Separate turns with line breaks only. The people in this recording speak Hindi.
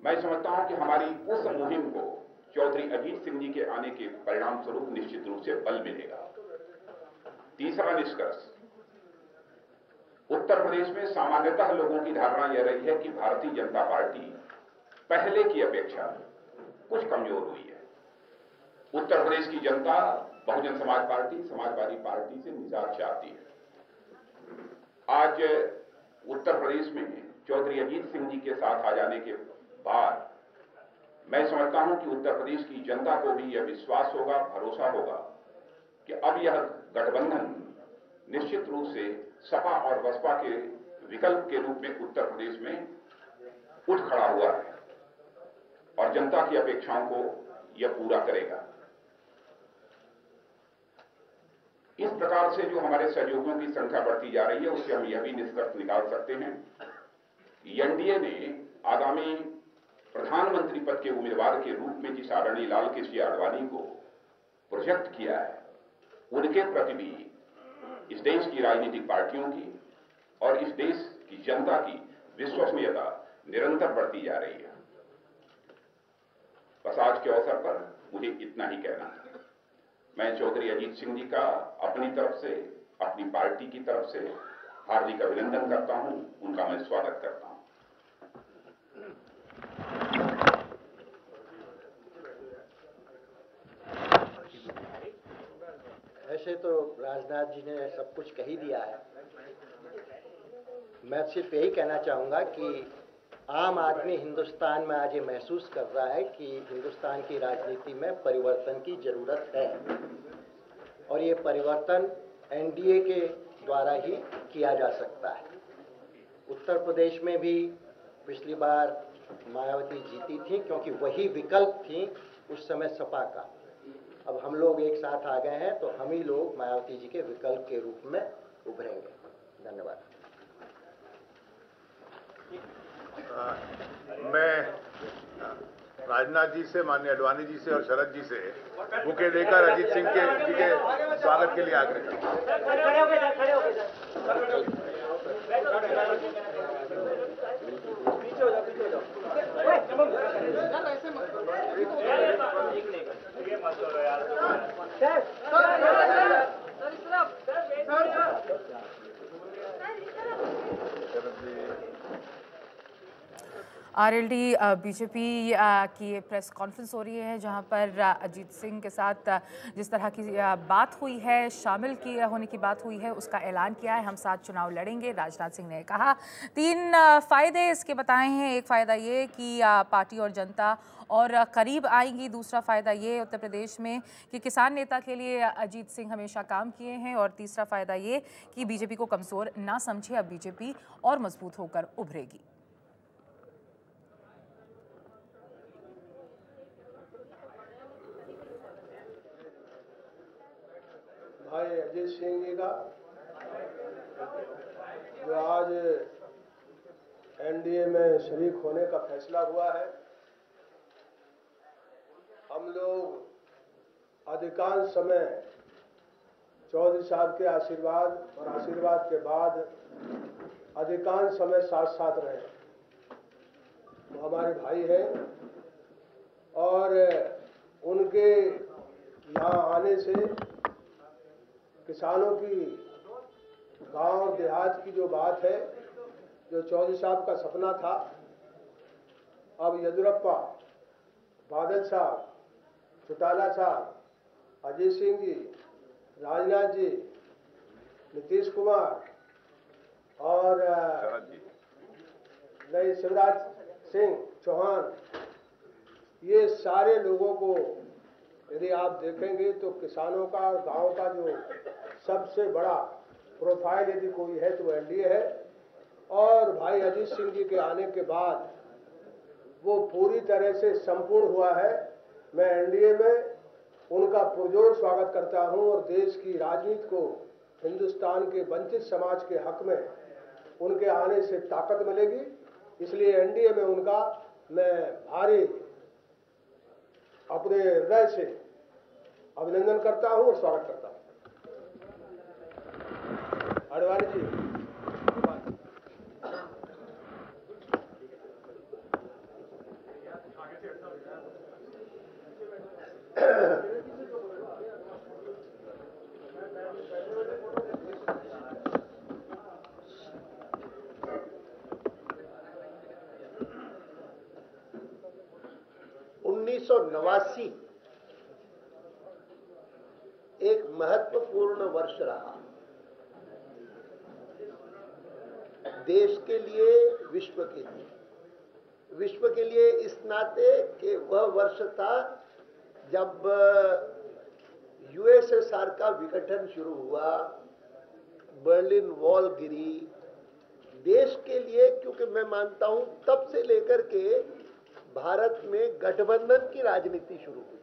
मैं समझता हूं कि हमारी उस मुहिम को चौधरी अजीत सिंह जी के आने के परिणाम स्वरूप निश्चित रूप से बल मिलेगा। तीसरा निष्कर्ष, उत्तर प्रदेश में सामान्यतः लोगों की धारणा यह रही है कि भारतीय जनता पार्टी पहले की अपेक्षा कुछ कमजोर हुई है। उत्तर प्रदेश की जनता बहुजन समाज पार्टी, समाजवादी पार्टी से निजात चाहती है। आज उत्तर प्रदेश में चौधरी अजीत सिंह जी के साथ आ जाने के बाद मैं समझता हूं कि उत्तर प्रदेश की जनता को भी यह विश्वास होगा, भरोसा होगा कि अब यह गठबंधन निश्चित रूप से सपा और बसपा के विकल्प के रूप में उत्तर प्रदेश में उठ खड़ा हुआ है और जनता की अपेक्षाओं को यह पूरा करेगा। इस प्रकार से जो हमारे सहयोगियों की संख्या बढ़ती जा रही है, उससे हम यह भी निष्कर्ष निकाल सकते हैं कि एनडीए ने आगामी प्रधानमंत्री पद के उम्मीदवार के रूप में जिस आदरणीय लाल कृष्ण आडवाणी को प्रोजेक्ट किया है, उनके प्रति भी इस देश की राजनीतिक पार्टियों की और इस देश की जनता की विश्वसनीयता निरंतर बढ़ती जा रही है। बस आज के अवसर पर मुझे इतना ही कहना है। मैं चौधरी अजीत सिंह जी का अपनी तरफ से, अपनी पार्टी की तरफ से हार्दिक अभिनंदन करता हूं, उनका मैं स्वागत करता हूं।
ऐसे तो राजनाथ जी ने सब कुछ कह ही दिया है। मैं सिर्फ यही कहना चाहूँगा कि आम आदमी हिंदुस्तान में आज ये महसूस कर रहा है कि हिंदुस्तान की राजनीति में परिवर्तन की ज़रूरत है और ये परिवर्तन एनडीए के द्वारा ही किया जा सकता है। उत्तर प्रदेश में भी पिछली बार मायावती जीती थी क्योंकि वही विकल्प थी उस समय सपा का। अब हम लोग एक साथ आ गए हैं तो हम ही लोग मायावती जी के विकल्प के रूप में उभरेंगे। धन्यवाद।
मैं राजनाथ जी से, माननीय आडवाणी जी से और शरद जी से बुके देकर अजीत सिंह जी के स्वागत के लिए आग्रह करता
आरएलडी बीजेपी की प्रेस कॉन्फ्रेंस हो रही है जहां पर अजीत सिंह के साथ जिस तरह की बात हुई है, शामिल की होने की बात हुई है, उसका ऐलान किया है। हम साथ चुनाव लड़ेंगे, राजनाथ सिंह ने कहा। 3 फायदे इसके बताए हैं। एक फ़ायदा ये कि पार्टी और जनता और करीब आएंगी। दूसरा फ़ायदा ये उत्तर प्रदेश में कि किसान नेता के लिए अजीत सिंह हमेशा काम किए हैं। और तीसरा फ़ायदा ये कि बीजेपी को कमज़ोर ना समझे, अब बीजेपी और मजबूत होकर उभरेगी।
भाई अजीत सिंह जी का जो आज एनडीए में शरीक होने का फैसला हुआ है, हम लोग अधिकांश समय चौधरी साहब के आशीर्वाद और आशीर्वाद के बाद अधिकांश समय साथ साथ रहे। वो हमारे भाई हैं और उनके यहाँ आने से किसानों की गांव देहात की जो बात है, जो चौधरी साहब का सपना था, अब येदियुरप्पा, बादल साहब, चौटाला साहब, अजीत सिंह जी, राजनाथ जी, नीतीश कुमार और नए शिवराज सिंह चौहान, ये सारे लोगों को यदि आप देखेंगे तो किसानों का और गांव का जो सबसे बड़ा प्रोफाइल यदि कोई है तो एनडीए है। और भाई अजीत सिंह जी के आने के बाद वो पूरी तरह से संपूर्ण हुआ है। मैं एनडीए में उनका पुरजोर स्वागत करता हूं और देश की राजनीति को हिंदुस्तान के वंचित समाज के हक में उनके आने से ताकत मिलेगी। इसलिए एनडीए में उनका मैं भारी अपने हृदय से अभिनंदन करता हूं और स्वागत करता हूं। आडवाणी जी,
1989 एक महत्वपूर्ण वर्ष रहा देश के लिए, विश्व के लिए। विश्व के लिए इस नाते कि वह वर्ष था जब यूएसएसआर का विघटन शुरू हुआ, बर्लिन वॉल गिरी। देश के लिए क्योंकि मैं मानता हूं तब से लेकर के भारत में गठबंधन की राजनीति शुरू हुई।